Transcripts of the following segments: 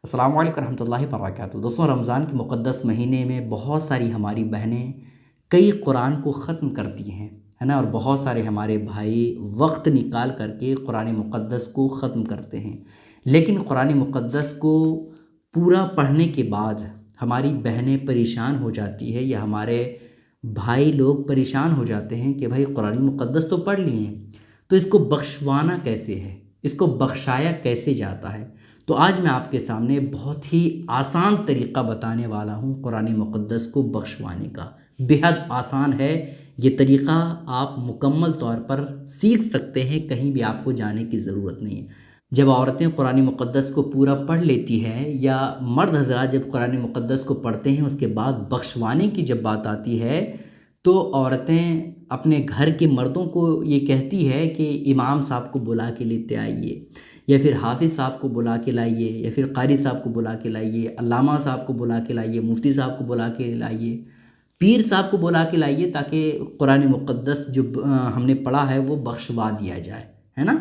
अस्सलाम वालेकुम रहमतुल्लाहि वबरकातुहू। दोस्तों, रमज़ान के मुक़द्दस महीने में बहुत सारी हमारी बहनें कई कुरान को ख़त्म करती हैं, है ना। और बहुत सारे हमारे भाई वक्त निकाल करके कुरान मुक़द्दस को ख़त्म करते हैं। लेकिन कुरान मुक़द्दस को पूरा पढ़ने के बाद हमारी बहनें परेशान हो जाती है या हमारे भाई लोग परेशान हो जाते हैं कि भाई कुरान मुक़द्दस तो पढ़ लिए हैं, तो इसको बख्शवाना कैसे है, इसको बख्शाया कैसे जाता है। तो आज मैं आपके सामने बहुत ही आसान तरीक़ा बताने वाला हूँ कुरान मुक़द्दस को बख्शवाने का। बेहद आसान है ये तरीक़ा, आप मुकम्मल तौर पर सीख सकते हैं, कहीं भी आपको जाने की ज़रूरत नहीं है। जब औरतें कुरान मुक़द्दस को पूरा पढ़ लेती हैं या मर्द हज़रात जब कुरान मुक़द्दस को पढ़ते हैं, उसके बाद बख्शवाने की जब बात आती है तो औरतें अपने घर के मर्दों को ये कहती है कि इमाम साहब को बुला के लेते आइए, या फिर हाफिज़ साहब को बुला के लाइए, या फिर कारी साहब को बुला के लाइए, अल्लामा साहब को बुला के लाइए, मुफ्ती साहब को बुला के लाइए, पीर साहब को बुला के लाइए, ताकि कुरान मुक़द्दस जो हमने पढ़ा है वो बख्शवा दिया जाए, है ना।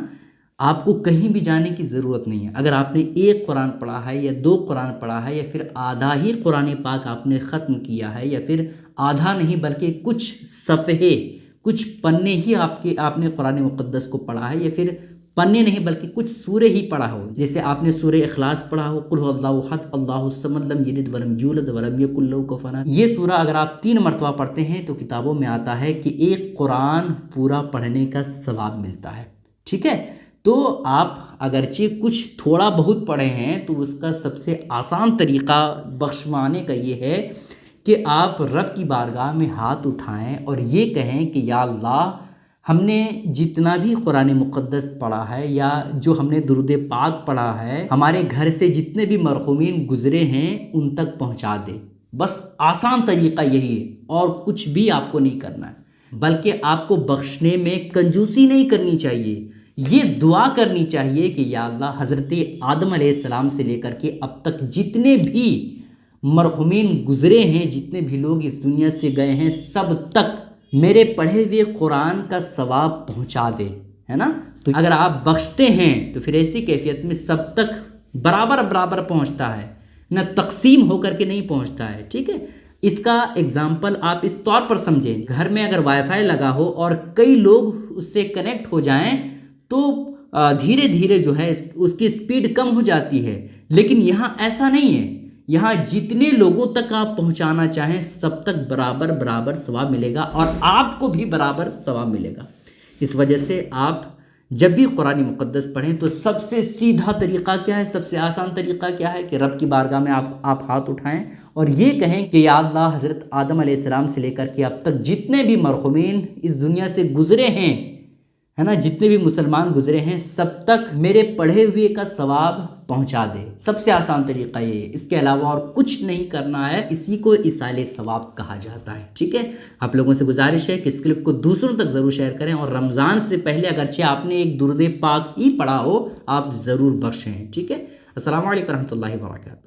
आपको कहीं भी जाने की ज़रूरत नहीं है। अगर आपने एक कुरान पढ़ा है या दो कुरान पढ़ा है या फिर आधा ही कुरान पाक आपने ख़त्म किया है, या फिर आधा नहीं बल्कि कुछ सफ़हे, कुछ पन्ने ही आपने कुरान मुक़द्दस को पढ़ा है, या फिर पन्ने नहीं बल्कि कुछ सूरे ही पढ़ा हो, जैसे आपने सूरे इखलास पढ़ा हो, कुल हुवल्लाहु अहद अल्लाहुस समद लम यलिद वलम यूलद वलम यकुल लहू कुफुवन अहद। ये सूरा अगर आप 3 मरतबा पढ़ते हैं तो किताबों में आता है कि एक कुरान पूरा पढ़ने का सवाब मिलता है, ठीक है। तो आप अगरचे कुछ थोड़ा बहुत पढ़े हैं तो उसका सबसे आसान तरीक़ा बख्शवाने का ये है कि आप रब की बारगाह में हाथ उठाएं और ये कहें कि या अल्लाह, हमने जितना भी कुरान मुक़द्दस पढ़ा है या जो हमने दुरूद पाक पढ़ा है, हमारे घर से जितने भी मरहूमीन गुज़रे हैं उन तक पहुँचा दे। बस आसान तरीक़ा यही है और कुछ भी आपको नहीं करना है, बल्कि आपको बख्शने में कंजूसी नहीं करनी चाहिए। ये दुआ करनी चाहिए कि या अल्लाह, हज़रत आदम अलैहिस्सलाम से लेकर के अब तक जितने भी मरहूमीन गुज़रे हैं, जितने भी लोग इस दुनिया से गए हैं, सब तक मेरे पढ़े हुए कुरान का सवाब पहुंचा दे, है ना। तो अगर आप बख्शते हैं तो फिर ऐसी कैफियत में सब तक बराबर बराबर पहुंचता है ना, तकसीम होकर के नहीं पहुंचता है, ठीक है। इसका एग्जाम्पल आप इस तौर पर समझें, घर में अगर वाईफाई लगा हो और कई लोग उससे कनेक्ट हो जाएं तो धीरे धीरे जो है उसकी स्पीड कम हो जाती है, लेकिन यहाँ ऐसा नहीं है। यहाँ जितने लोगों तक आप पहुँचाना चाहें सब तक बराबर बराबर सवाब मिलेगा और आपको भी बराबर सवाब मिलेगा। इस वजह से आप जब भी कुरान मुक़द्दस पढ़ें तो सबसे सीधा तरीक़ा क्या है, सबसे आसान तरीक़ा क्या है कि रब की बारगाह में आप हाथ उठाएं और ये कहें कि या अल्लाह, हज़रत आदम अलैहिस्सलाम से लेकर के अब तक जितने भी मरहूमीन इस दुनिया से गुज़रे हैं, है ना, जितने भी मुसलमान गुजरे हैं, सब तक मेरे पढ़े हुए का सवाब पहुंचा दे। सबसे आसान तरीक़ा ये है, इसके अलावा और कुछ नहीं करना है। इसी को इसाले सवाब कहा जाता है, ठीक है। आप लोगों से गुजारिश है कि इस क्लिप को दूसरों तक ज़रूर शेयर करें और रमज़ान से पहले अगरचे आपने एक दुरूद पाक ही पढ़ा हो, आप ज़रूर बख्शें, ठीक है। अस्सलाम वालेकुम रहमतुल्लाहि व बरकातुहू।